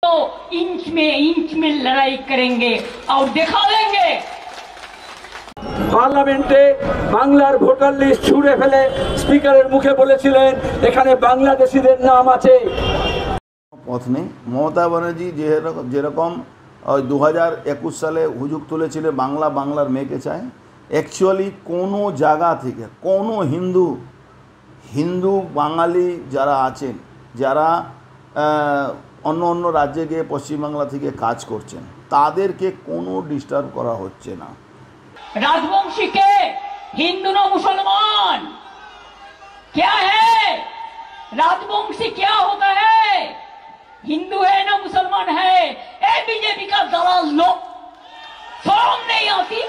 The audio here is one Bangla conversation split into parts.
तो इंच में लड़ाई करेंगे और दिखा देंगे। পার্লামেন্টে বাংলার ভোটার লিস্ট ছুঁড়ে ফেলে স্পিকারের মুখে বলেছিলেন এখানে বাংলাদেশিদের নাম আছে। পথ নেই। মমতা ব্যানার্জি যেরকম 2021 সালে হুজুগ তুলেছিলেন বাংলার মেয়েকে চায়, অ্যাকচুয়ালি কোনো জায়গা থেকে কোনো হিন্দু বাঙালি যারা আছেন, যারা অন্য রাজ্যে গিয়ে পশ্চিমবাংলা থেকে কাজ করছেন, তাদেরকে কোনো ডিস্টার্ব করা হচ্ছে না। राजवंशी के हिंदू ना मुसलमान क्या है? राजवंशी क्या होता है? हिंदू है ना मुसलमान है? ए बीजेपी का दलाल लोग शर्म नहीं आती?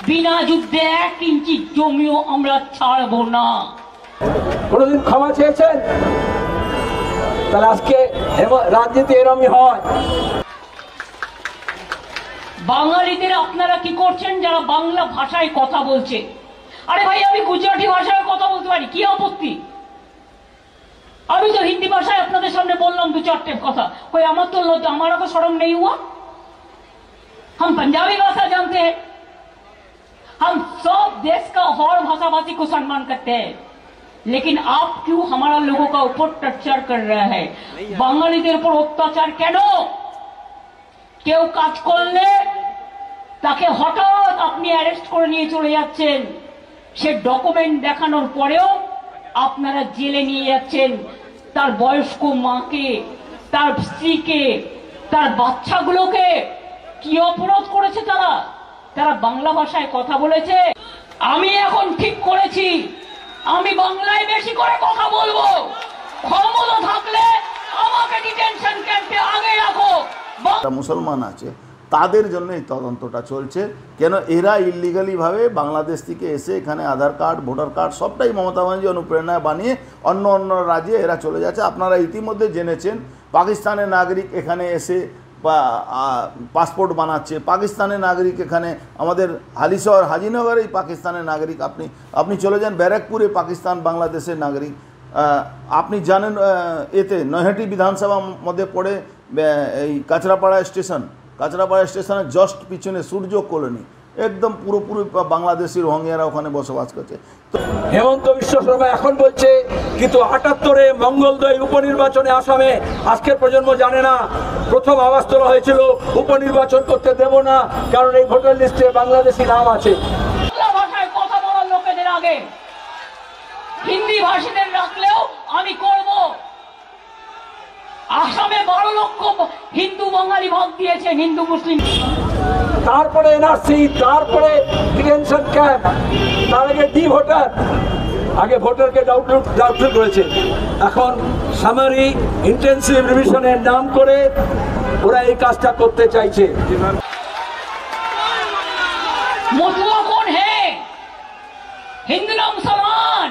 बिना युद्धे 1 इंची जमिও আমরা ছাড়বো না। কোনদিন ক্ষমা চেয়েছেন? তাহলে আজকে রাজনীতি এরকমই হয়। বাঙালিদের আপনারা কি করছেন যারা বাংলা ভাষায় কথা বলছে? আরে ভাই আমি গুজরাটি ভাষায় কথা বলতে পারি, কি আপত্তি? আমি তো হিন্দি ভাষায় আপনাদের সামনে বললাম 2-4 কথা, कोई আমার তো লজ্জা, हमारा तो शर्म नहीं हुआ? हम पंजाबी भाषा जानते हैं, हम सब देश का और भाषा भाषी को सम्मान करते हैं, लेकिन आप क्यों हमारा लोगों का ऊपर टर्चर कर रहा है? বাঙালিদের উপর অত্যাচার কেন? কেউ কাজ করলে তাকে হঠাৎ আপনি অ্যারেস্ট করে নিয়ে চলে যাচ্ছেন, সে ডকুমেন্ট দেখানোর পরেও আপনারা জেলে নিয়ে যাচ্ছেন তার বয়স্ক মাকে, তার স্ত্রীকে, তার বাচ্চাগুলোকে। কি অপরাধ করেছে তারা বাংলা ভাষায় কথা বলেছে। আমি এখন ঠিক করেছি আমি বাংলায় বেশি করে কথা বলবো। ক্ষমতা থাকলে আমাকে ডিটেনশন ক্যাম্পে আগে রাখো। মুসলমান আছে তাদের জন্য এই তদন্তটা চলছে। কেন এরা ইলিগালিভাবে বাংলাদেশ থেকে এসে এখানে আধার কার্ড, ভোটার কার্ড সবটাই মমতা ব্যানার্জি অনুপ্রেরণায় বানিয়ে অন্য রাজ্যে এরা চলে যাচ্ছে। আপনারা ইতিমধ্যে জেনেছেন পাকিস্তানের নাগরিক এখানে এসে পাসপোর্ট বানাচ্ছে, পাকিস্তানের নাগরিক এখানে আমাদের হালিশহর হাজিনগরে পাকিস্তানের নাগরিক, আপনি চলে যান ব্যারাকপুরে পাকিস্তান বাংলাদেশের নাগরিক। আপনি জানেন এতে নৈহাটি বিধানসভা মধ্যে পড়ে এই কাঁচরাপাড়া স্টেশনের জাস্ট পিছনে সূর্য কলোনি, একদম পুরোপুরি বাংলাদেশি রোহিঙ্গারা ওখানে বসবাস করছে। তো হেমন্ত বিশ্ব শর্মা এখন বলছে কিন্তু 78-এ মঙ্গলদৈ উপনির্বাচনে আসামে আজকের প্রজন্ম জানে না, প্রথম আওয়াজ তোলা হয়েছিল উপনির্বাচন করতে দেব না, কারণ এই ভোটার লিস্টে বাংলাদেশি নাম আছে। বাংলা ভাষায় কথা বলার লোকেদের আগে হিন্দি ভাষীদের রাখলেও আমি করব। আসামে 12 লক্ষ হিন্দু বাঙালি ভাগ দিয়েছে, হিন্দু মুসলিম। তারপরে এনআরসি, তারপরে ডিটেনশন ক্যাম্প, তার আগে ডি ভোটার, আগে ভোটারকে ডাউটফুল করেছে, এখন সামারি ইন্টেন্সিভ রিভিশনের নাম করে ওরা এই কাজটা করতে চাইছে। মতুয়া কোন হে? হিন্দু না মুসলমান?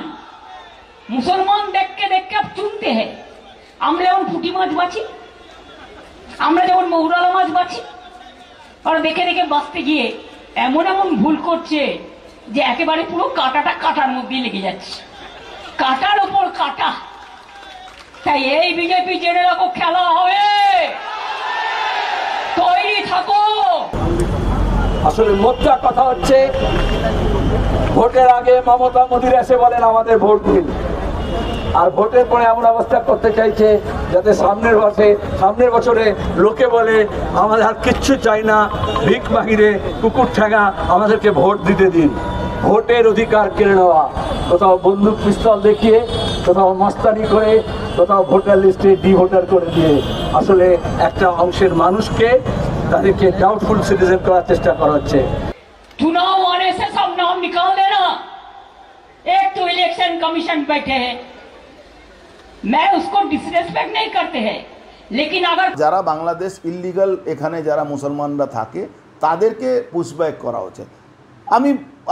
মুসলমান দেখকে আপ চুনতে হে। আমরা যেমন পুঁটি মাছ বাছি, আমরা যেমন মৌরালা মাছ বাছি, আর দেখে বাঁচতে গিয়ে এমন ভুল করছে যে একেবারে পুরো কাঁটাটা কাঁটার মধ্যে লেগে যাচ্ছে, কাঁটার উপর কাঁটা। তাই এই বিজেপি জেনে রাখো, খেলা হবে, তৈরি থাকো। আসলে মোদ্দা কথা হচ্ছে ভোটের আগে মমতা মোদির এসে বলেন আমাদের ভোট দিন, আর ভোটের পরে এমন অবস্থা করতে চাইছে যাতে সামনের বছরে লোকে বলে আমাদের আর কিচ্ছু চাই না, ভিক মাগিরে কুকুর ঠ্যাঙা, আমাদেরকে ভোট দিতে দিন। ভোটের অধিকার কেড়ে নেওয়া, কোথাও বন্দুক পিস্তল দেখিয়ে, কোথাও মস্তানি করে, কোথাও ভোটার লিস্টে ডি ভোটার করে দিয়ে আসলে একটা অংশের মানুষকে তাদেরকে ডাউটফুল সিটিজেন করার চেষ্টা করা হচ্ছে। चुनाव आने से सब नाम निकाल देना। एक तो इलेक्शन कमीशन बैठे हैं, मैं उसको डिसरेस्पेक्ट नहीं करते हैं, लेकिन अगर যারা বাংলাদেশ ইলিগাল এখানে যারা মুসলমানরা থাকে তাদেরকে পুশব্যাক করা হচ্ছে।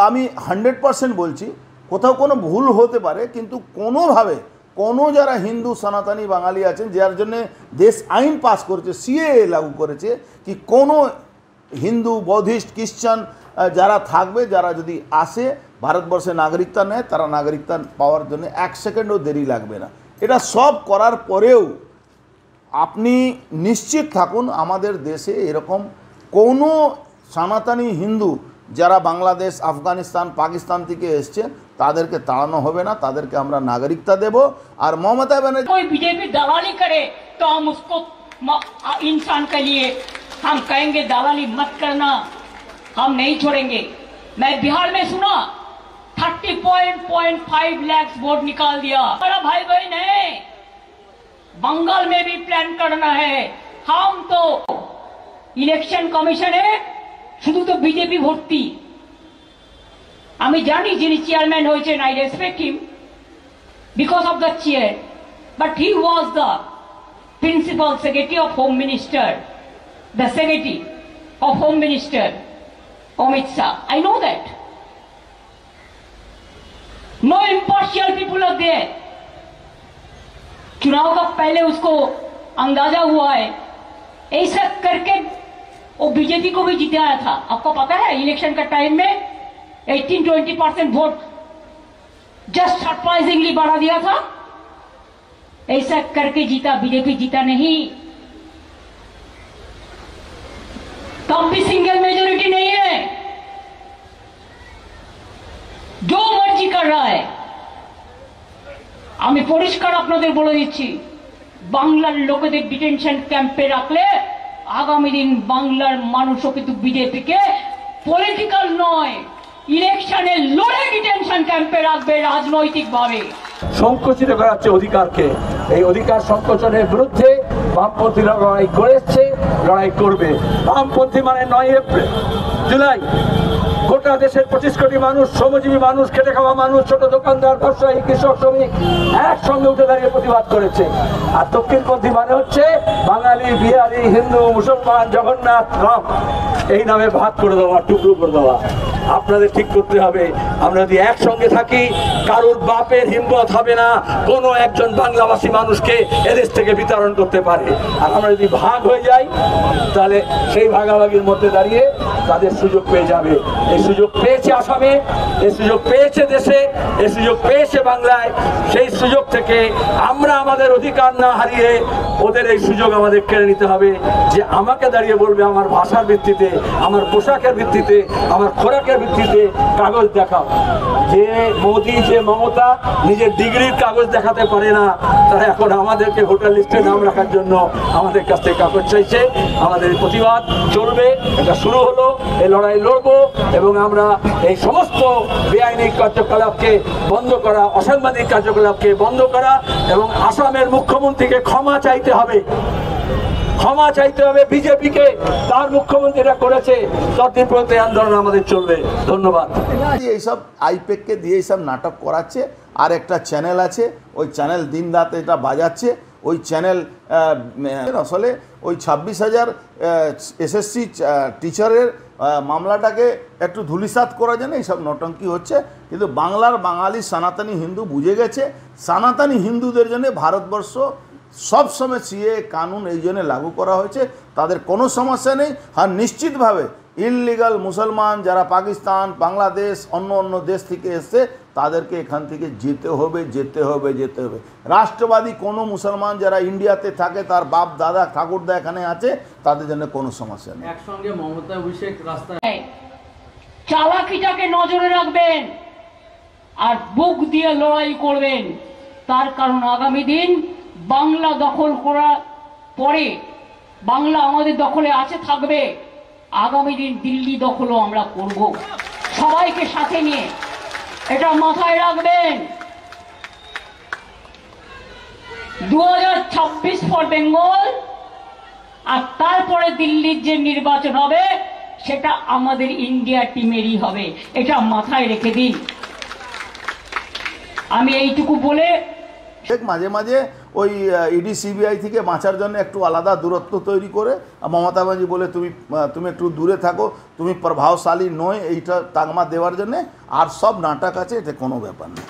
আমি 100% বলছি, কোথাও কোনো ভুল হতে পারে, কিন্তু কোনোভাবে কোনো যারা হিন্দু সনাতনী বাঙালি আছেন যার জন্য দেশ আইন পাস করেছে, সিএএ লাগু করেছে, কি কোনো হিন্দু, বৌদ্ধিস্ট, খ্রিস্টান যারা থাকবে, যারা যদি আসে ভারতবর্ষে নাগরিকতা নেয়, তারা নাগরিকতা পাওয়ার জন্য 1 সেকেন্ডও দেরি লাগবে না। এটা সব করার পরেও আপনি নিশ্চিত থাকুন আমাদের দেশে এরকম কোনো সনাতনী হিন্দু যারা বাংলাদেশ, আফগানিস্তান, পাকিস্তান থেকে এসছেন তাদেরকে তাড়ানো হবে না, তাদেরকে আমরা নাগরিকতা দেব। আর মমতা ব্যানার্জি कोई बीजेपी दलाली करे तो हम उसको इंसान के लिए हम कहेंगे दलाली मत करना, हम नहीं छोड़ेंगे। मैं बिहार में सुना 30.5 लाख वोट निकाल दिया। हमारा भाई बहन है, बंगाल में भी प्लान करना है। हम तो इलेक्शन कमिशन है শুধু তো বিজেপি ভর্তি। আমি জানি যিনি চেয়ারম্যান হয়েছেন, I respect him because of the chair, but he was the principal secretary of Home Minister, the secretary of Home Minister Amit Shah. I know that. No impartial people are there. चुनाव का पहले उसको अंदाजा हुआ है, ऐसा करके वो बीजेपी को भी जिताया था। आपको पता है इलेक्शन का टाइम में 18-20% वोट जस्ट सरप्राइजिंगली बढ़ा दिया था। ऐसा करके जीता, बीजेपी जीता नहीं। तब भी सिंगल मेजोरिटी नहीं है, जो मर्जी कर रहा है। আমি পরিষ্কার আপনাদের বলে দিচ্ছি, বাংলার লোকেদের ডিটেনশন ক্যাম্পে রাখলে আগামী দিন বাংলার মানুষও কিন্তু বিজেপিকে পলিটিক্যাল নয়, ইলেকশনে লড়ে ডিটেনশন ক্যাম্পে রাখবে রাজনৈতিকভাবে। সংকুচিত করা হচ্ছে অধিকারকে। এই অধিকার সংকোচনের বিরুদ্ধে বামপন্থীরা লড়াই করেছে, লড়াই করবে। বামপন্থী মানে 9 জুলাই গোটা দেশের 25 কোটি মানুষ, শ্রমজীবী মানুষ, খেটে খাওয়া মানুষ, ছোট দোকানদার, ব্যবসায়ী, কৃষক, শ্রমিক একসঙ্গে উঠে দাঁড়িয়ে প্রতিবাদ করেছে। আর দক্ষিণপন্থী মানে হচ্ছে বাঙালি, বিহারি, হিন্দু, মুসলমান, জগন্নাথ, রাম, এই নামে ভাগ করে দেওয়া, টুকরো করে দেওয়া। আপনাদের ঠিক করতে হবে, আমরা যদি একসঙ্গে থাকি কারোর বাপের হিম্মত হবে না কোনো একজন বাংলাভাষী মানুষকে এদেশ থেকে বিতরণ করতে পারে। আর আমরা যদি ভাগ হয়ে যাই তাহলে সেই ভাগাভাগির মধ্যে দাঁড়িয়ে তাদের সুযোগ পেয়ে যাবে। এই সুযোগ পেয়েছে আসামে, এই সুযোগ পেয়েছে দেশে, এই সুযোগ পেয়েছে বাংলায়। সেই সুযোগ থেকে আমরা আমাদের অধিকার না হারিয়ে ওদের এই সুযোগ আমাদের কেড়ে নিতে হবে। যে আমাকে দাঁড়িয়ে বলবে আমার ভাষার ভিত্তিতে, আমার পোশাকের ভিত্তিতে, আমার খোরাকের ভিত্তিতে কাগজ দেখাও। যে মোদি, যে মমতা নিজের ডিগ্রির কাগজ দেখাতে পারে না, তারা এখন আমাদেরকে ভোটার লিস্টে নাম রাখার জন্য আমাদের কাছ থেকে কাগজ চাইছে। আমাদের প্রতিবাদ চলবে, এটা শুরু হলো, এই লড়াই লড়বো এবং আমরা এই সমস্ত বেআইনি কার্যকলাপকে বন্ধ করা, অসাংবাদিক কার্যকলাপকে বন্ধ করা এবং আসামের মুখ্যমন্ত্রীকে ক্ষমা চাইতে হবে। ক্ষমা চাইতে হবে বিজেপিকে, তার মুখ্যমন্ত্রীরা করেছে। ততদিন পর্যন্ত আন্দোলন আমাদের চলবে। ধন্যবাদ। এইসব আইপ্যাককে দিয়ে এইসব নাটক করাচ্ছে। আর একটা চ্যানেল আছে, ওই চ্যানেল দিন রাত এটা বাজাচ্ছে। ওই চ্যানেল আসলে ওই 26,000 এসএসসি টিচারের মামলাটাকে একটু ধূলিসাৎ করার জন্য এইসব নটঙ্কি হচ্ছে। কিন্তু বাংলার বাঙালি সনাতনী হিন্দু বুঝে গেছে, সনাতনী হিন্দুদের জন্য ভারতবর্ষ সবসময় সিএ কানুন এই জন্য লাগু করা হয়েছে, তাদের কোনো সমস্যা নেই। আর নিশ্চিতভাবে ইললিগাল মুসলমান যারা পাকিস্তান, বাংলাদেশ, অন্য দেশ থেকে এসছে তাদেরকে এখান থেকে যেতে হবে, যেতে হবে, যেতে হবে। রাষ্ট্রবাদী কোনো মুসলমান যারা ইন্ডিয়াতে থাকে, তার বাপ দাদা ঠাকুরদা এখানে আছে, তাদের জন্য কোনো সমস্যা নেই। একসঙ্গে মমতা অভিষেক রাস্তায় চালাকিটাকে নজরে রাখবেন আর বুক দিয়ে লড়াই করবেন। তার কারণ আগামী দিন বাংলা দখল করার পরে, বাংলা আমাদের দখলে আছে, থাকবে। আগামী দিন দিল্লি দখলও আমরা করব, সবাইকে সাথে নিয়ে। এটা মাথায় রাখবেন। 2026 ফর বেঙ্গল, আর তারপরে দিল্লির যে নির্বাচন হবে সেটা আমাদের ইন্ডিয়া টিমেরই হবে, এটা মাথায় রেখে দিন। আমি এইটুকু বলে মাঝে মাঝে ওই ইডি সিবিআই থেকে বাঁচার জন্য একটু আলাদা দূরত্ব তৈরি করে মমতা ব্যানার্জি বলে তুমি একটু দূরে থাকো, তুমি প্রভাবশালী নয়, এইটা তাগমা দেওয়ার জন্য। আর সব নাটক আছে, এটা কোনো ব্যাপার নেই।